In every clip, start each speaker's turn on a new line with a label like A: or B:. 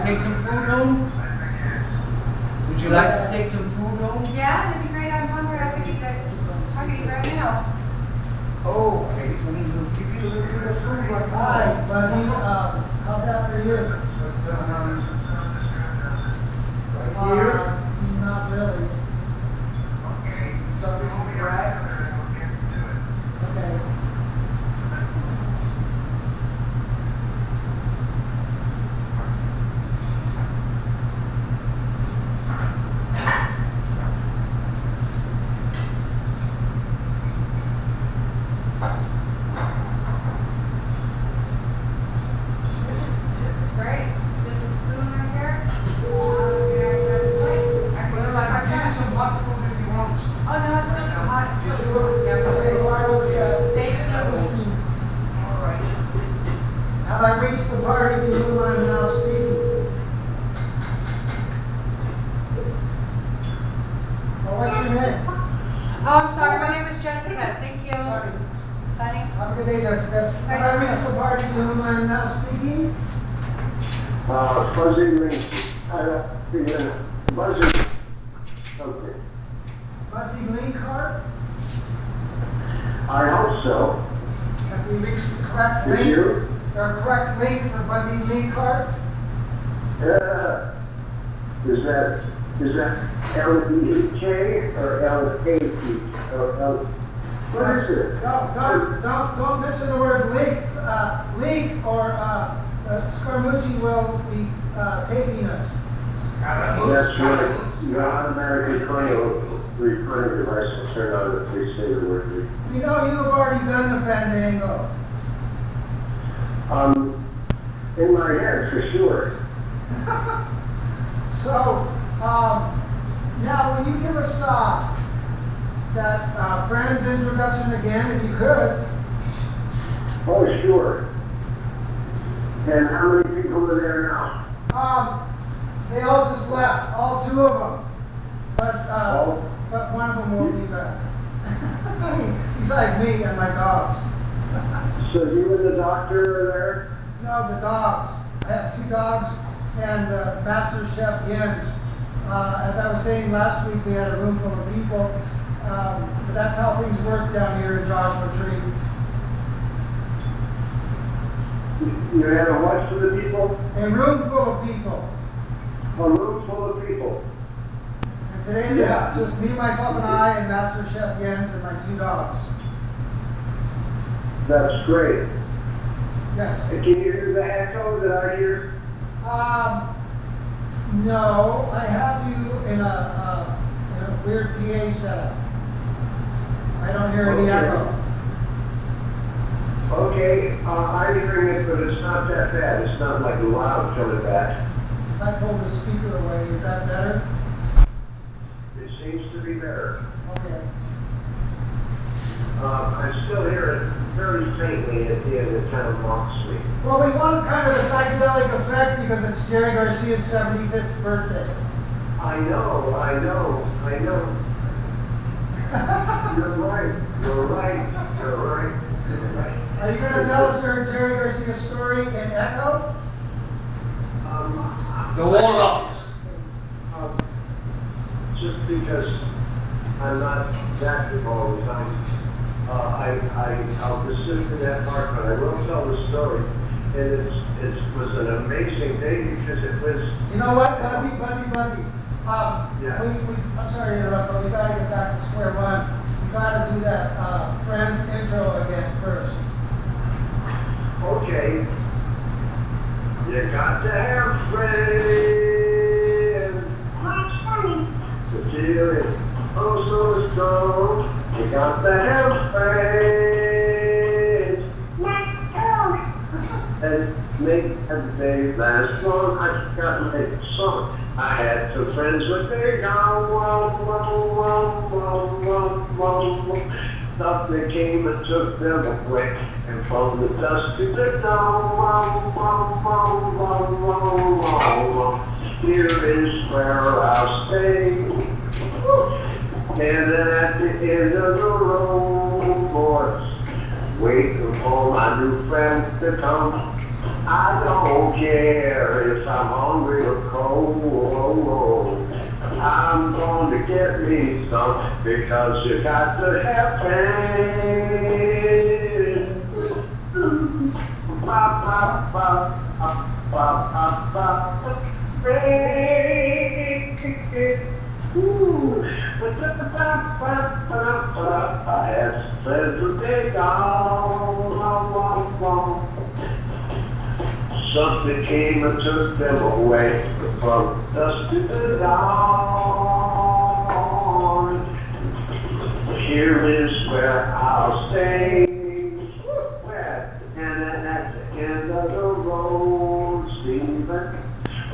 A: take some food home? Would you like to take some food home?
B: Yeah, it'd be great. I'm hungry. I could eat that. I could eat right now.
A: Oh, okay. Let me give you a little bit of food right now.
C: Hi, Buzzy. How's that for you?
A: Right here.
C: Not really.
A: Stuff in the rack.
C: Okay.
B: This is great. This is spoon right here. I
A: Well, I can give you some hot food if you want.
B: Oh no, it's still too hot.
A: You sure? Yeah, okay.
B: Bacon noodles.
A: All right.
C: Have I reached the party to whom I'm now speaking? Oh, what's your name?
B: Oh, I'm sorry. My name is Jessica. Thank you.
C: Sorry.
B: Sunny.
C: Have a good day, Jessica. Have I reached the party to whom I'm now speaking?
D: Buzzy Link. Buzzy. Okay.
C: Buzzy Linkart?
D: I hope so.
C: Have we reached the correct
D: Did
C: link?
D: you?
C: The correct link for Buzzy Linkart?
D: Is that L-E-E-K or L-A-T? Or L? What is it?
C: Don't mention the word link. Link or Scaramucci will be taking us.
D: That's right. Your automatic recording device will turn on if we say the word link.
C: We know you've already done the Fandango.
D: In my head, for sure.
C: So, now will you give us that friend's introduction again, if you could?
D: Oh, sure. And how many people are there now?
C: They all just left, all two of them. But one of them won't be back. I mean, besides me and my dogs.
D: So you and the doctor are there?
C: No, the dogs. I have two dogs and Master Chef Jens. As I was saying last week, we had a room full of people. But that's how things work down here in Joshua Tree.
D: You had a what for the people?
C: A room full of people.
D: A room full of people.
C: And today there's just me, myself, and I, and Master Chef Jens and my two dogs.
D: That's great.
C: Yes.
D: And can you hear the echo that I hear?
C: No, I have you in a weird PA setup. I don't hear any echo.
D: Okay, I'm hearing it, but it's not that bad. It's not like loud coming back.
C: If I pull the speaker away, is that better?
D: It seems to be better.
C: Okay.
D: I still hear it very faintly at the end. It kind of mocks me.
C: Well, we want kind of a psychedelic effect because it's Jerry Garcia's 75th birthday.
D: I know. You're right.
C: Are you going to tell us your Jerry Garcia story in echo?
A: The Warlocks.
D: Just because I'm not active all the time, I'll desist in that part, but I will tell the story. And it was an amazing day because it was.
C: You know what, Buzzy?
D: Yeah.
C: I'm sorry to interrupt, but we got to get back to square one. We got to do that Friends intro again first.
D: Okay. You got to have friends. The feeling oh so strong. You got to have friends. And make every day last long. I got to make a song. I had two friends with big stuff that came and took them away. And from the dust to the dawn, here is where I'll stay. And then at the end of the road, boys, waiting for my new friends to come. I don't care if I'm hungry song because you got to have friends. Ba, ba, ba, ba, ba, ba, ba, friends. Ooh. Ba, ba, ba, ba, ba, ba. I had friends who they gone, long, long, long. Something came and took them away from dusk to the dawn. Here is where I'll stay. And at the end of the road, Stephen,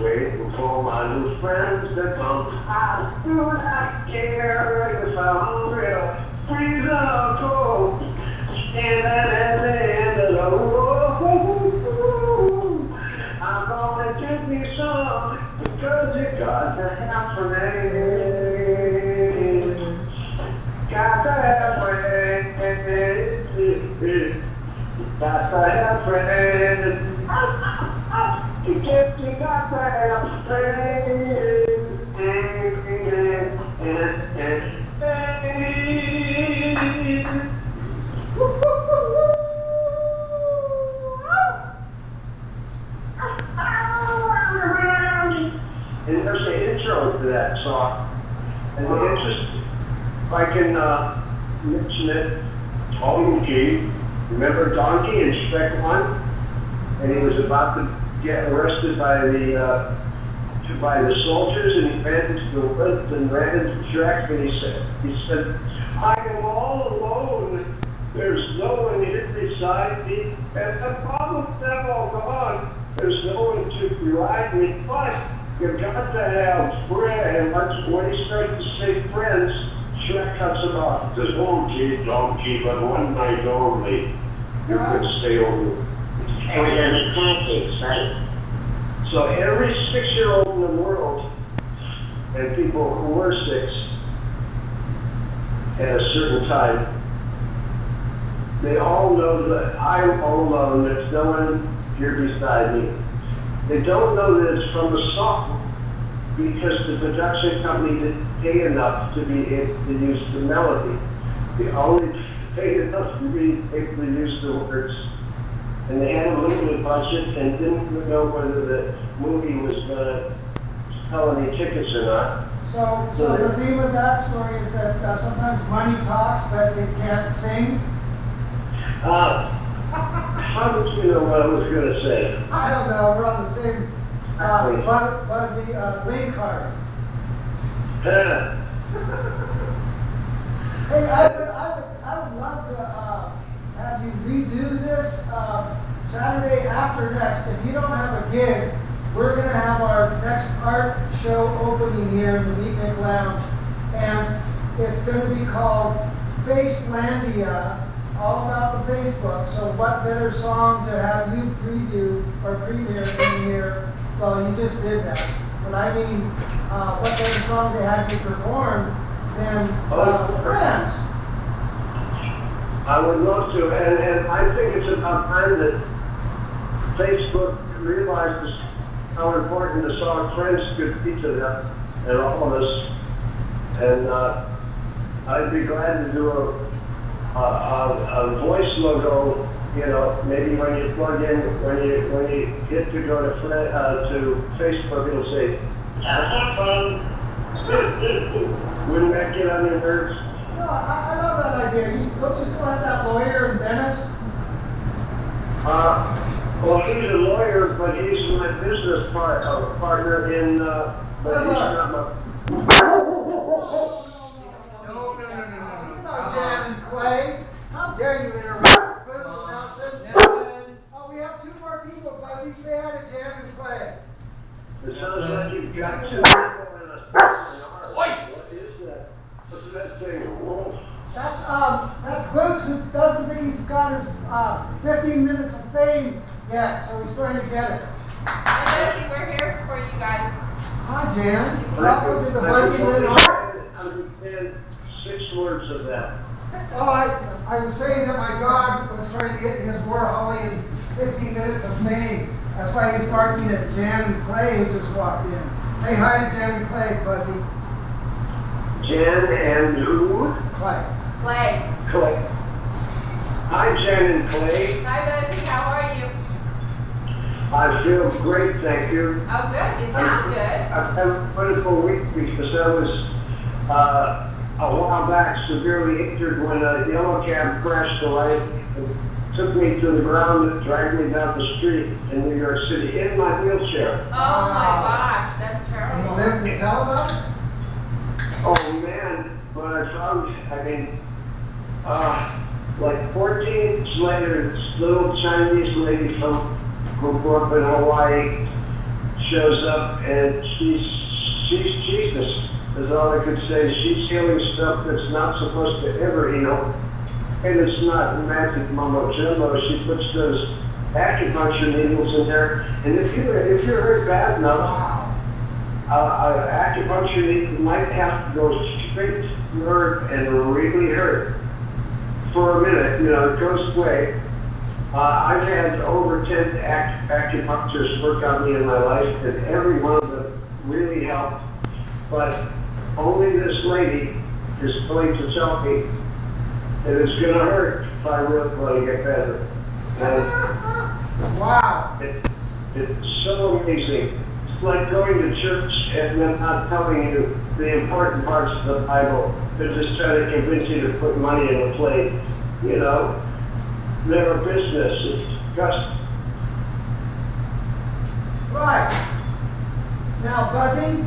D: waiting for my new friends to come. I do not care if I'm real, freeze or cold. Stand at the end of the road. I'm gonna give me some because you got to have friends. Got to have friends. Got to have friends. You got to have friends. And there's the intro to that song. And the interest, if I can mention it, Donkey. Remember Donkey in Shrek 1? And he was about to get arrested by the soldiers, and he ran into the woods and ran into Shrek, and he said, I am all alone. There's no one here beside me, and the problems have all gone. There's no one to ride me, but you've got to have friends. When he starts to say friends, Shrek cuts him off. Says, Donkey, but one night only. You can stay over. And we have the pancakes, right? So every 6-year-old in the world, and people who were 6 at a certain time, they all know that I'm all alone. There's no one here beside me. They don't know that it's from the song because the production company didn't pay enough to be able to use the melody. They only paid enough to be able to use the words. And they had a limited budget and didn't know whether the movie was going to sell any tickets or not.
C: So the theme of that story is that sometimes money talks, but it can't sing.
D: How did you know what I was going to say?
C: I don't know. We're on the same Buzzy link card. Hey, I would love to have you redo this Saturday after next. If you don't have a gig, we're going to have our next art show opening here in the Beatnik Lounge, and it's going to be called Facelandia, all about the Facebook. So what better song to have you preview or premiere in here? Well, you just did that. But I mean, what better song to have you perform than Friends?
D: I would love to, and I think it's about time that Facebook realizes how important the song Friends could be to them and all of us. And I'd be glad to do a voice logo, you know, maybe when you plug in, when you get to go to Facebook, it'll say, have fun. Wouldn't that get on your nerves?
C: No, I love that idea. Don't you still have that lawyer in Venice?
D: Well, he's a lawyer, but he's my business partner in, but he's not my...
A: No.
C: No, Jan and Clay. How dare you interrupt? Nelson. Oh, we have 2 more people. Buzzy, say hi to Jan and Clay.
D: It sounds like you've got 2 people in a heart. What is that? What's that thing?
C: That's Boots, who doesn't think he's got his 15 minutes of fame yet, so he's trying to get it.
B: Buzzy, we're here for you guys.
C: Hi, Jan. Welcome to the Buzzy Interview.
D: I understand 6 words of that.
C: Oh, I was saying that my dog was trying to get his Warholian 15 minutes of fame. That's why he's barking at Jan and Clay, who just walked in. Say hi to Jan and Clay, Buzzy.
D: Jen and who?
C: Clay.
B: Clay.
D: Clay. Hi, Jen and Clay.
B: Hi, Buzzy. How are you?
D: I feel great, thank you.
B: Oh, good. You sound good.
D: I've had a wonderful week because I was a while back severely injured when a yellow cab crashed the light and took me to the ground and dragged me down the street in New York City in my wheelchair.
B: Oh, my gosh. That's
C: You
B: terrible.
C: live to tell about it?
D: Oh man, when I found, like 14 years later, this little Chinese lady who grew up in Hawaii shows up and she's Jesus, is all I could say. She's healing stuff that's not supposed to ever heal. And it's not magic mumbo jumbo. She puts those acupuncture needles in there. And if you're hurt bad enough, acupuncture needle might have to go straight to the nerve and really hurt for a minute. You know, it goes away. I've had over 10 acupuncturists work on me in my life, and every one of them really helped. But only this lady is going to tell me that it's going to hurt if I really want to get better. And
C: Wow.
D: it's so amazing. It's like going to church and them not telling you the important parts of the Bible. They're just trying to convince you to put money in the plate. You know, they're a business. It's just.
C: Right. Now, Buzzy,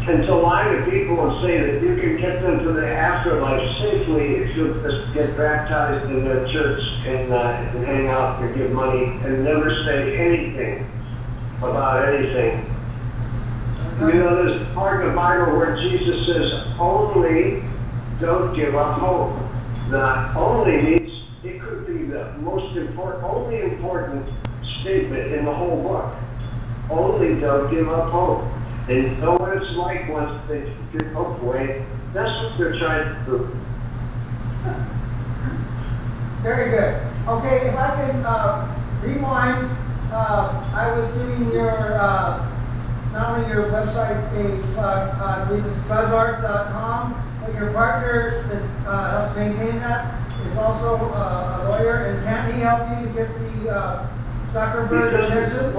D: And to lie to people and say that you can get them to the afterlife safely if you just get baptized in the church and hang out and give money and never say anything about anything. You know, there's a part of the Bible where Jesus says, only don't give up hope. Not only means, it could be the most important, only important statement in the whole book. Only don't give up hope. And you know what it's like once they give hope away. That's what they're trying to do.
C: very good. Okay, if I can rewind, I was doing your, not only your website page, I believe it's buzzart.com, but your partner that helps maintain that is also a lawyer, and can he help you to get the Zuckerberg attention?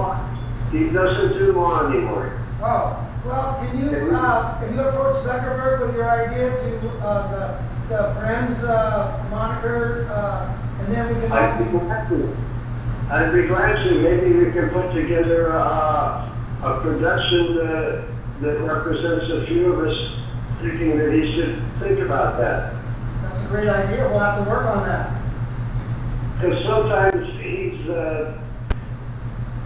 D: He doesn't do law anymore.
C: Oh, well, can you approach Zuckerberg with your idea to the Friends moniker, and then we can
D: I'd
C: help
D: be
C: you?
D: glad to. I'd be glad to. Maybe we can put together a production that represents a few of us thinking that he should think about that.
C: That's a great idea. We'll have to work on that.
D: Because sometimes he's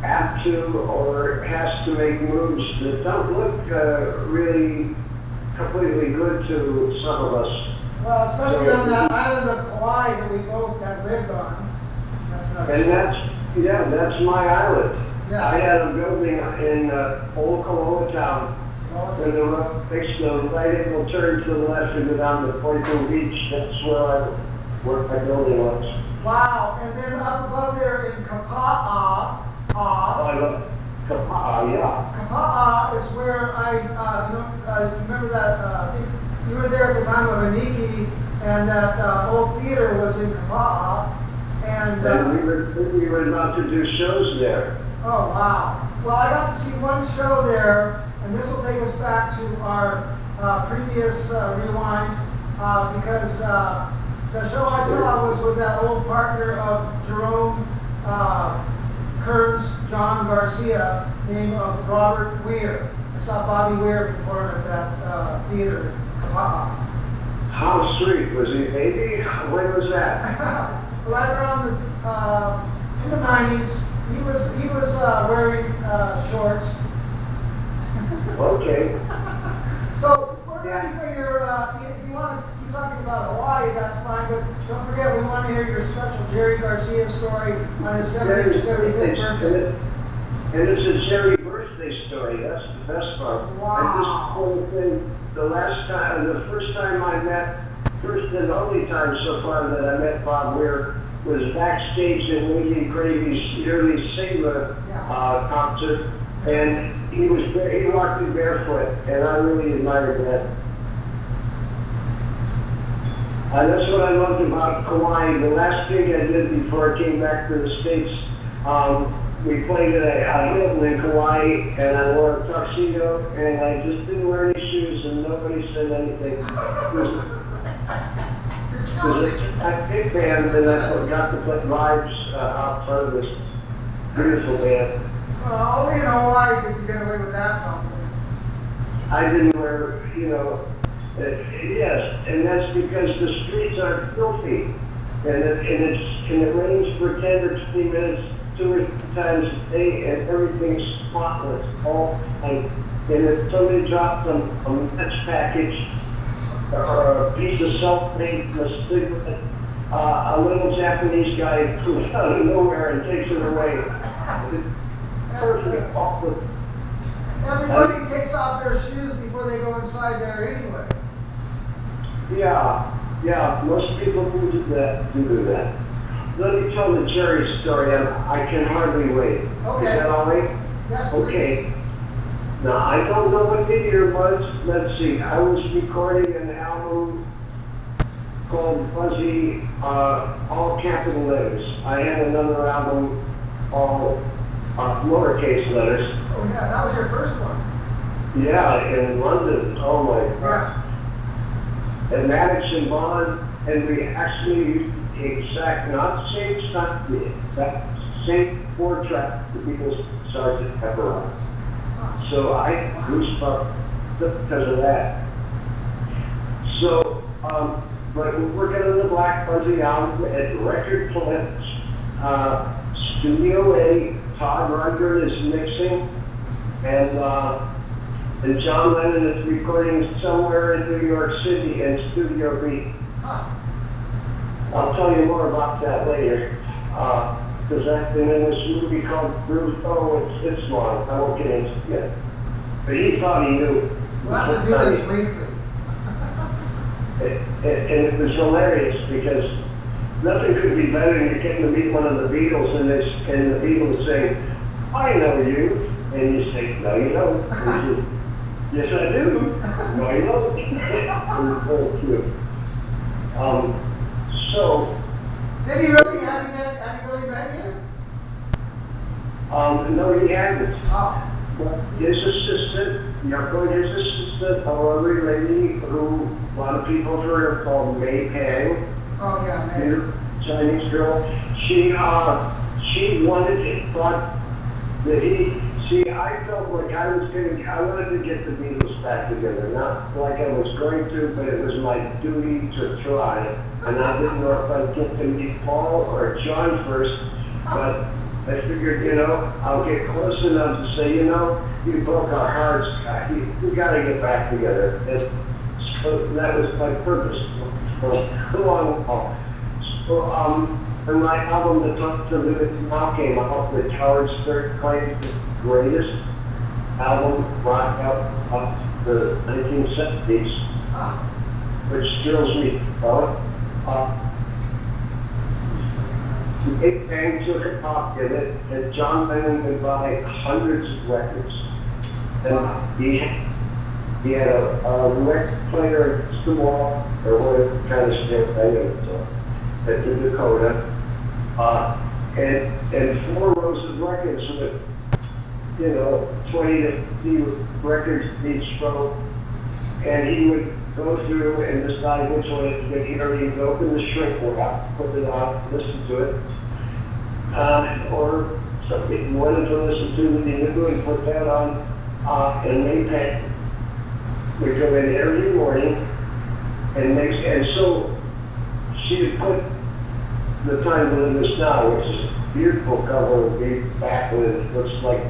D: apt to or has to make moves that don't look really completely good to some of us.
C: Well, especially on that island of Kauai that we both have lived on. That's another
D: And that's my island.
C: Yes.
D: I had a building in Old Koloa Town. Where the road takes the right angle turn to the left and go down to Point Beach. That's where my building was.
C: Wow, and then up above there in Kapa'a,
D: Kapa'a, yeah.
C: Kapa'a is where remember that, I think you were there at the time of Aniki, and that old theater was in Kapa'a, and
D: we were about to do shows there.
C: oh wow. Well, I got to see one show there, and this will take us back to our previous rewind, because the show I saw was with that old partner of Jerome Kern's, John Garcia, named Robert Weir. I saw Bobby Weir perform at that theater, Kapa'a.
D: How sweet. Was he a baby? When was that?
C: Right around in the 90s. He was wearing shorts.
D: Okay.
C: So we're ready for your. If you want to keep talking about Hawaii, that's fine. But don't forget, we want to hear your special Jerry Garcia story on his 75th birthday.
D: And it's a Jerry birthday story. That's the best part.
C: Wow.
D: And this whole thing, the first time I met, first and only time so far that I met Bob Weir was backstage in Lady Gravy's yearly Sailor concert, and he walked in barefoot, and I really admired that. That's what I loved about Kauai. The last gig I did before I came back to the States, we played at a Hilton in Kauai, and I wore a tuxedo, and I just didn't wear any shoes, and nobody said anything. It was a big band, and I got to play vibes out front of this beautiful band.
C: Well, only in Hawaii could you get away with that, probably.
D: I didn't wear, you know, yes, and that's because the streets are filthy, and it rains for 10 or 20 minutes, 2 or 3 times a day, and everything's spotless. And if somebody drops a match package or a piece of self-made cigarette, a little Japanese guy comes out of nowhere and takes it away. It's perfect.
C: Everybody takes off their shoes before they go inside there anyway.
D: Yeah, most people do that. Let me tell the Jerry story. I can hardly wait.
C: Okay.
D: Is that all right?
C: Yes, please.
D: Okay. Now, I don't know what the year was. Let's see. I was recording an album called Buzzy, all capital letters. I had another album, all lowercase letters.
C: Oh yeah, that was your first one.
D: Yeah, in London. Oh my God.
C: Yeah.
D: And Maddox and Bond, and we actually used the not the same stuff, the exact same 4-track the Beatles Sgt. Pepper on. So I goosebumps because of that. So, but we're working on the Black Buzzy album at Record Plant, Studio A. Todd Rundgren is mixing, and John Lennon is recording somewhere in New York City in Studio B. I'll tell you more about that later. Because I've been in this movie called Bruce. Oh, it's long. I won't get into it yet. But he thought he knew.
C: We'll have to do this weekly.
D: And it was hilarious because nothing could be better than you're getting to meet one of the Beatles and the Beatles saying, I know you. And you say, no, you don't. And you say, yes, I do. No, you don't. It was very cute. So.
C: Did he really? Have you really met you?
D: No, he hadn't.
C: Oh.
D: But his assistant, his assistant, a lovely lady who a lot of people have heard of called May Pang.
C: Oh yeah, May.
D: Chinese girl. She wanted it, thought that I felt like I wanted to get the Beatles back together. Not like I was going to, but it was my duty to try. And I didn't know if I'd get to meet Paul or John first, but I figured, I'll get close enough to say, you broke our hearts, Scott. We got to get back together. And so that was my purpose for a long haul. So, and my album, The Talk to Live Now, came out with Howard's Third Claim, the greatest album rock out of the 1970s, which thrills me. The Big Bang took a pop in it, and John Lennon would buy hundreds of records. And he had a record player at the wall, or whatever kind of stuff I know, at the Dakota, and 4 rows of records with, 20 to 50 records each row, and he would go through and decide which one to get here. He'd open the shrink wrap, put it on, listen to it, or something he wanted to listen to that he knew and put that on, and Maypeg would go in every morning and so she would put The Time to Live Is Now, which is a beautiful cover of Big back when it looks like,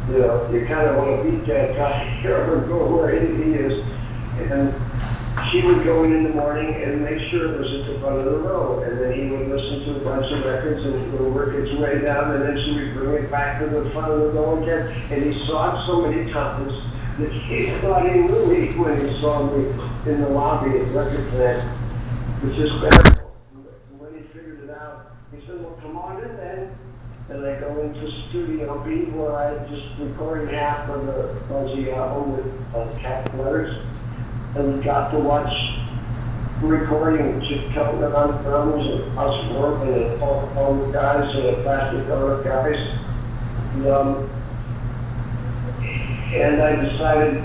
D: you kind of want to beat that guy or go where he is. And she would go in the morning and make sure it was at the front of the row. And then he would listen to a bunch of records and it would work its way down. And then she would bring it back to the front of the row again. And he saw it so many times that he thought he knew me when he saw me in the lobby at Record Plant, which is better. When he figured it out, he said, well, come on in then. And I go into Studio B where I just recorded half of the Buzzy album with capital letters. And we got to watch recording, just counting on drums and us working and all the guys, plastic cover guys. And I decided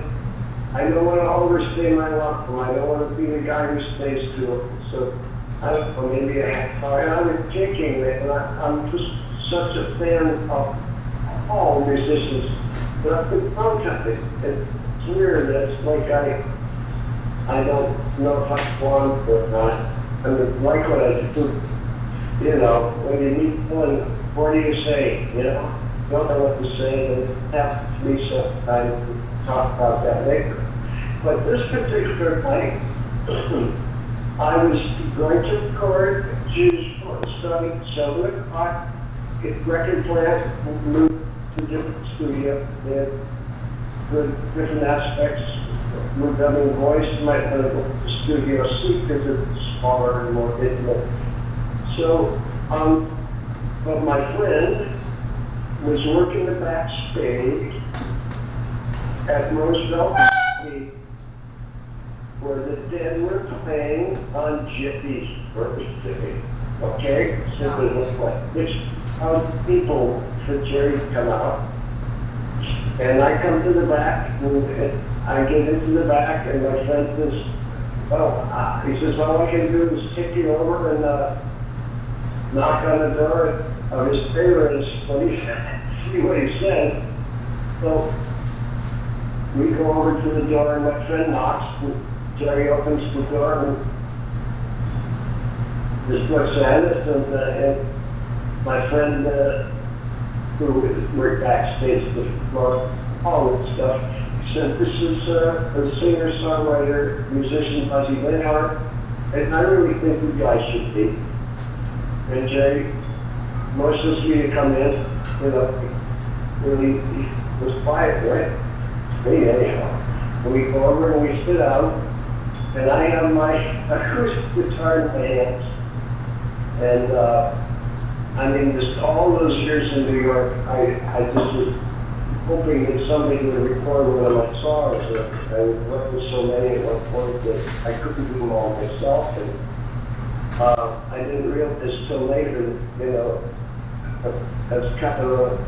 D: I don't want to overstay my welcome. I don't want to be the guy who stays too. So I don't know, maybe a half hour. And I'm thinking that I'm just such a fan of all musicians. But I've been contacted. It's weird. It's like I don't know if I want or not. I mean, like what I do, you know, when you meet one, what do you say? You know, don't know what to say, and have to be some time to talk about that later. But this particular night, I was going to record Jews starting at 7 o'clock at record plant, moved to a different studio. They had different aspects. Moved up in voice, might have the studio C because it's smaller and more intimate. So, but my friend was working the backstage at Roosevelt, where the Dead were playing on Jiffy's birthday. Okay? So it was like, which people for Jerry to come out. And I come to the back, and I get into the back, and my friend says, he says, all I can do is kick you over and knock on the door of his parents. See what he said. So we go over to the door, and my friend knocks, and Jerry opens the door, and this looks at us, and my friend, who worked backstage before all that stuff, said, this is a singer-songwriter, musician, Buzzy Interview, and I really think you guys should be. And Jerry motions me to come in, you know, really, he was quiet, right? Me, anyhow. And we go over and we sit down, and I have my acoustic guitar in my hands. And I mean, just all those years in New York, I just was hoping that somebody would record one of my songs. I worked with so many at one point that I couldn't do them all myself. And I didn't realize till later, you know, that's kind of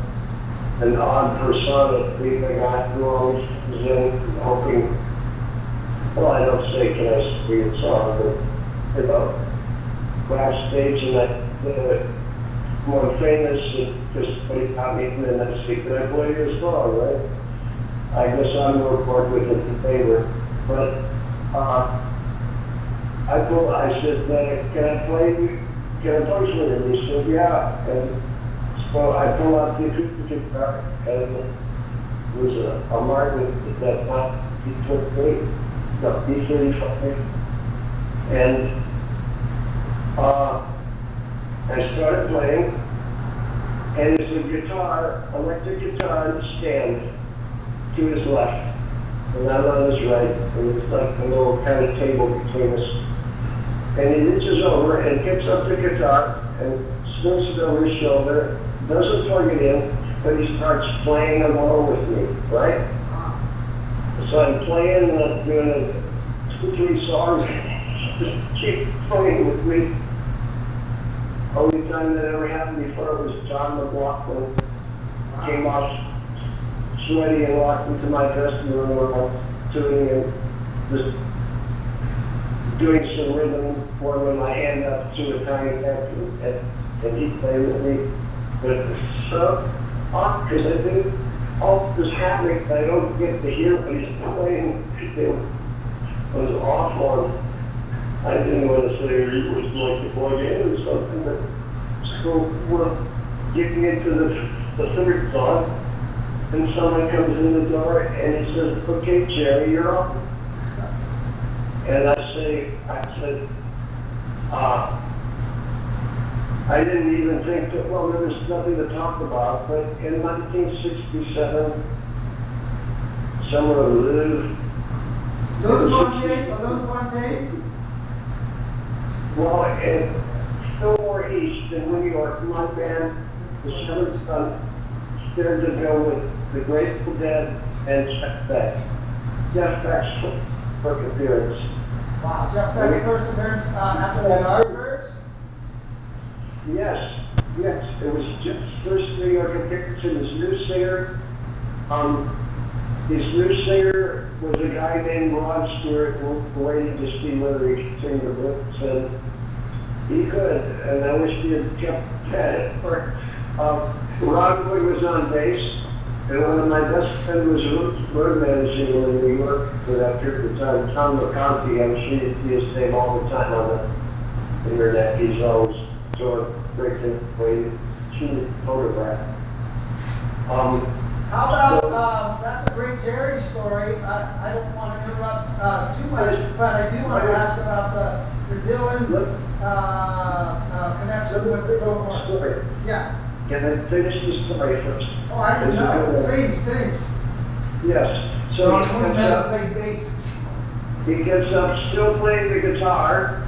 D: an odd persona thing I got who always was in hoping, well, I don't say can I sing a song, but, you know, backstage and that, more famous, just somebody got me in and I say, can I play your song, right? I guess I'm more bored with it in favor. But I said, can I play with you? And he said, yeah. And so I pulled out the acoustic guitar, and it was a Martin that time he took me, no, B35. And I started playing, and there's a guitar, electric guitar stand to his left, and I'm on his right, and it's like a little kind of table between us. And he reaches over and picks up the guitar and swings it over his shoulder, doesn't plug it in, but he starts playing along with me, right? So I'm playing, doing 2-3 songs, just keep playing with me. Only time that ever happened before was John McLaughlin came off sweaty and walked into my dressing room where I was tuning and just doing some rhythm, warming my hand up to a tiny neck, and he played with me. But it was so odd because I think all this happening, I don't get to hear what he's playing. It was awful. I didn't want to say it was like the boy in or something, but so we're getting into the third song, and someone comes in the door and he says, okay, Jerry, you're up. And I said, I didn't even think that, well, there was nothing to talk about, but in 1967, someone lived. Well, in Fillmore East in New York, my band, the Seventh Son, started to go with the Grateful Dead and Jeff Beck. Jeff Beck's first appearance.
C: Wow, Jeff Beck's first appearance after the Yardbirds?
D: Yes, yes, it was Jeff's first New York appearance in his new singer. His new singer was a guy named Rod Stewart, who waited to see whether he could sing the blues, and he could, and I wish he had kept at it. Rod Wood was on bass, and one of my best friends was a road manager in New York for that period of time, Tom McConkie. I'm sure you see his name all the time on the internet. He's always sort of breaking away, shooting a photograph.
C: How about, that's a great Jerry story. I don't want to interrupt too much, but I do want to ask about the Dylan connection with the Pro. Yeah.
D: Can I finish the story first?
C: Oh, I didn't know. Please, finish.
D: Yes. So
A: Don't
D: he
A: put him
D: gets
A: in a
D: up,
A: big bass.
D: he gets up, still playing the guitar,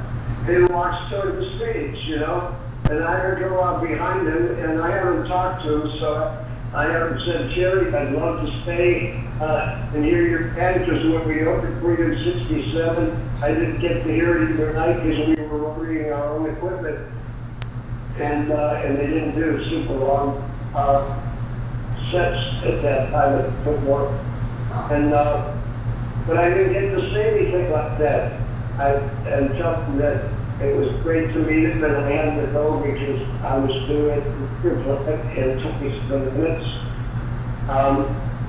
D: and walks toward the stage, you know. And I go out behind him, and I haven't talked to him, so I haven't said, Jerry, I'd love to stay and hear your band, because when we opened for you in '67, I didn't get to hear it either night because we were ordering our own equipment. And they didn't do super long sets at that time at football. And but I didn't get to say anything like that. And tell them that it was great to meet him, and I had to go because I was doing it in 27 minutes.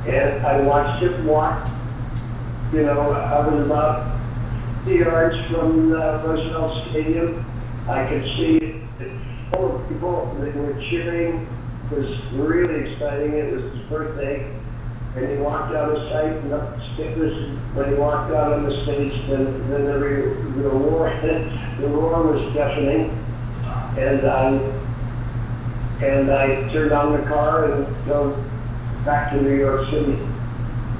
D: And I watched him walk. You know, I was about 2 yards from Roosevelt Stadium. I could see it full of people. They were cheering. It was really exciting. It was his birthday. And he walked out of sight and up the stairs. When he walked out on the stage, then the roar was deafening. And I turned on the car and drove back to New York City.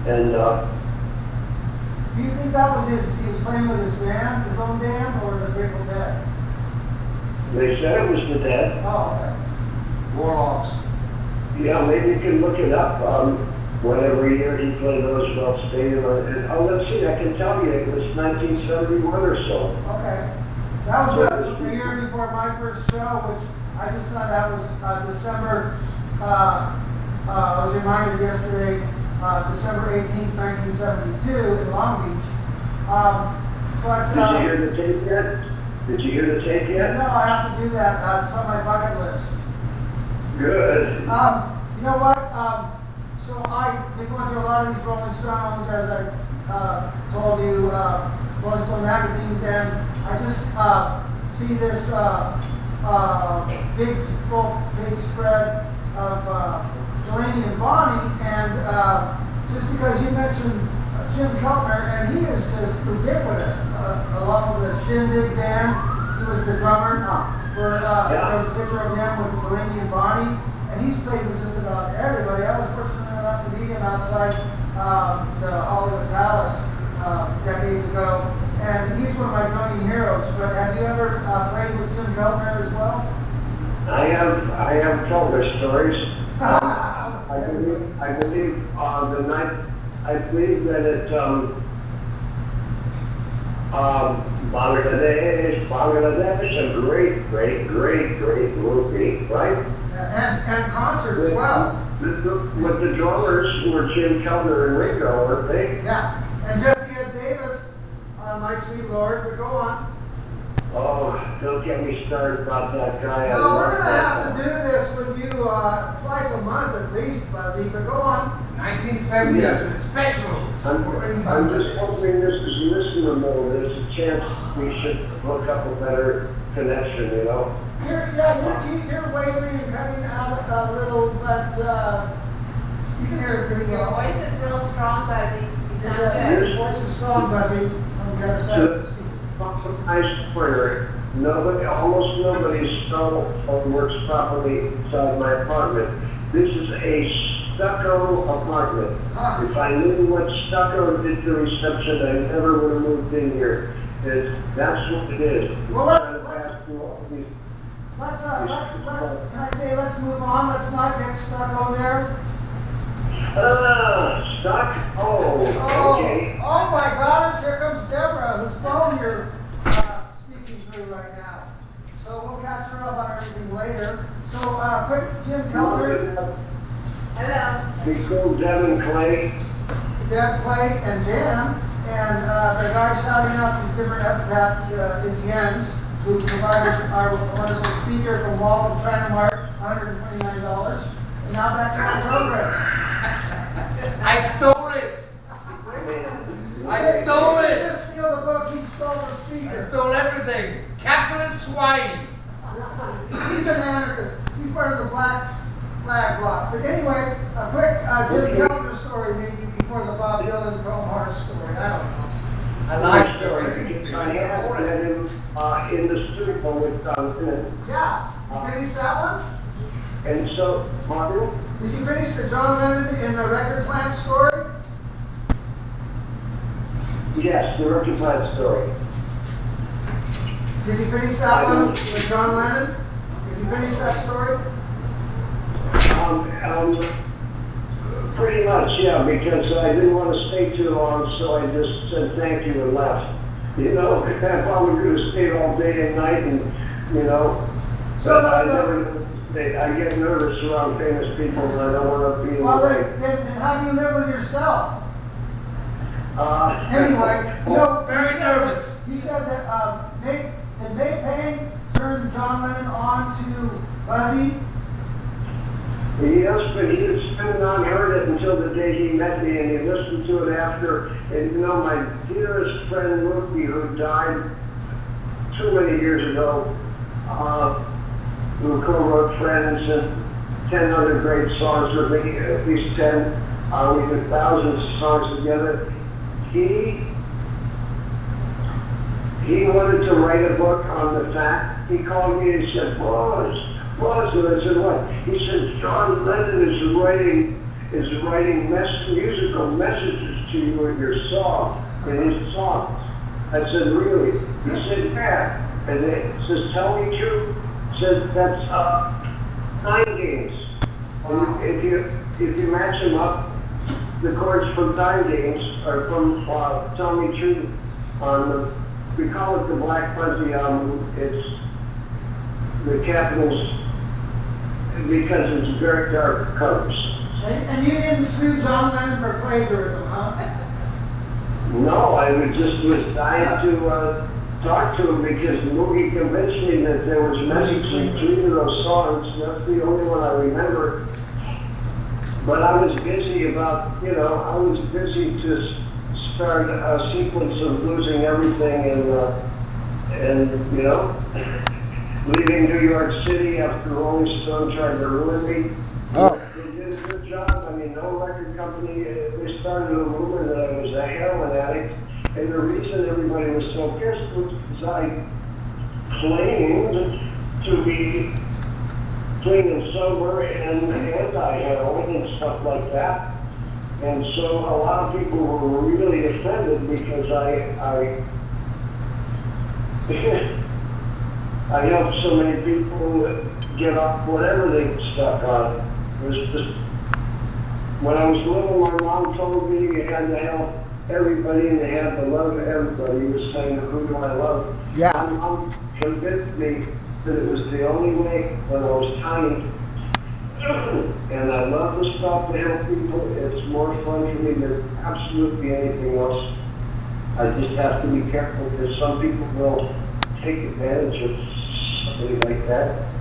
D: And
C: Do you think that was he was playing with his band, his own band, or the Grateful Dead?
D: they said it was the Dead.
C: Oh, okay.
A: Warhawks.
D: Yeah, maybe you can look it up. Whatever year he played Roosevelt Stadium. Let's see, I can tell you, it was 1971 or so.
C: Okay. That was the year before my first show, which I just thought that was December, I was reminded yesterday, December 18th, 1972 in Long Beach.
D: Did you hear the tape yet? Did you hear the tape yet?
C: No, I have to do that. It's on my bucket list.
D: Good.
C: You know what? So I've been going through a lot of these Rolling Stones, as I told you, Rolling Stone magazines, and I just see this big full page spread of Delaney and Bonnie, and just because you mentioned Jim Keltner, and he is just ubiquitous, along with the Shindig Band. He was the drummer for, there's a picture of him with Delaney and Bonnie, and he's played with just about everybody. I was fortunate enough to meet him outside the Hollywood Palace decades ago, and he's one of my drumming heroes. But have you ever played with Jim Keltner as well?
D: I have Keltner stories. I believe the night. I believe that it Bangladesh, a great movie, right?
C: And concert as well.
D: With the drummers who were Jim Keltner and Ringo, weren't they?
C: Yeah, and Jesse Ed Davis, my sweet lord, but go on.
D: Oh, don't get me started about that guy.
C: No, we're going to have to do this with you twice a month at least, Buzzy, but go on.
A: 1970, the specials.
D: I'm just hoping this is listenable. There's a chance we should hook up a better connection, you know?
C: You're wavering and cutting out a little, but you can hear it pretty
B: Your
C: well.
B: voice is real strong, Buzzy. You sound
C: Your
B: good.
C: voice is strong, Buzzy, on the other side of the speaker.
D: Nice prayer. Almost nobody's stone works properly inside my apartment. This is a stucco apartment. If I knew what stucco did to reception, I never would have moved in here. That's what it is.
C: Well, can I say let's move on? Let's not get stuck over there.
D: Stuck? Oh, okay.
C: Oh my goodness, here comes Deborah, whose phone you're speaking through right now. So we'll catch her up on everything later. So quick, Jim Keller,
B: Hello.
D: We called Devin Clay.
C: Deb Clay, and Jan. And the guy shouting out these different epithets is Jens, who provides our wonderful speaker from Wall of China Mart, $129. And now back to our program.
A: I stole it. I stole
C: He
A: it.
C: didn't steal the book, he stole the
A: I
C: speaker.
A: stole everything. Capitalist swine.
C: He's an anarchist. He's part of the Black Flag Bloc. But anyway, a quick Jim Keller story maybe before the Bob Dylan Pearl Harbor story. I don't know.
A: I like stories.
D: I had met him in the studio with Finn.
C: Yeah, you finished that one?
D: And so, Martin,
C: Did you finish the John Lennon in the record plant story?
D: yes, the Rookie Plant story.
C: Did you finish that one with John Lennon? Did you finish that story?
D: Pretty much, yeah, because I didn't want to stay too long, so I just said thank you and left. You know, if I was going to stay all day and night, and you know,
C: So
D: I get nervous around famous people, and I don't want to be.
C: well, then how do you live with yourself? Anyway, you know,
A: Very
C: you said
A: nervous.
C: You said that May Payne turned John Lennon on to Buzzy.
D: Yes, but he had still not heard it until the day he met me, and he listened to it after. And you know, my dearest friend Rookie, who died too many years ago, who co-wrote Friends and 10 other great songs with me, at least 10. We did thousands of songs together. He wanted to write a book on the fact. He called me and he said, Buzz, and I said, what? He said, John Lennon is writing musical messages to you in your song, in his songs. I said, really? He said, yeah. And he says, tell me true. He said, that's 9 games. And if you match them up, the chords from 9 games are from Tell Me True on we call it the Black Fuzzy album. It's the Capitals because it's very dark colors.
C: And you didn't sue John Lennon for plagiarism, huh?
D: No, I had to talk to him because Moogie convinced me that there was messages in 3 of those songs. That's the only one I remember. But I was busy I was busy to start a sequence of losing everything and leaving New York City after Rolling Stone tried to ruin me.
C: Oh.
D: They did a good job. I mean, no record company, they started a rumor that I was a heroin addict. And the reason everybody was so pissed was because I claimed to be clean and sober and anti-heroin and stuff like that. And so a lot of people were really offended because I helped so many people get off whatever they stuck on. It was just, when I was little, my mom told me you had to help everybody and you had to love everybody. He was saying, who do I love?
C: Yeah.
D: My mom convinced me that it was the only way when I was tiny. And I love to stop to help people. It's more fun for me than absolutely anything else. I just have to be careful because some people will take advantage of something like that.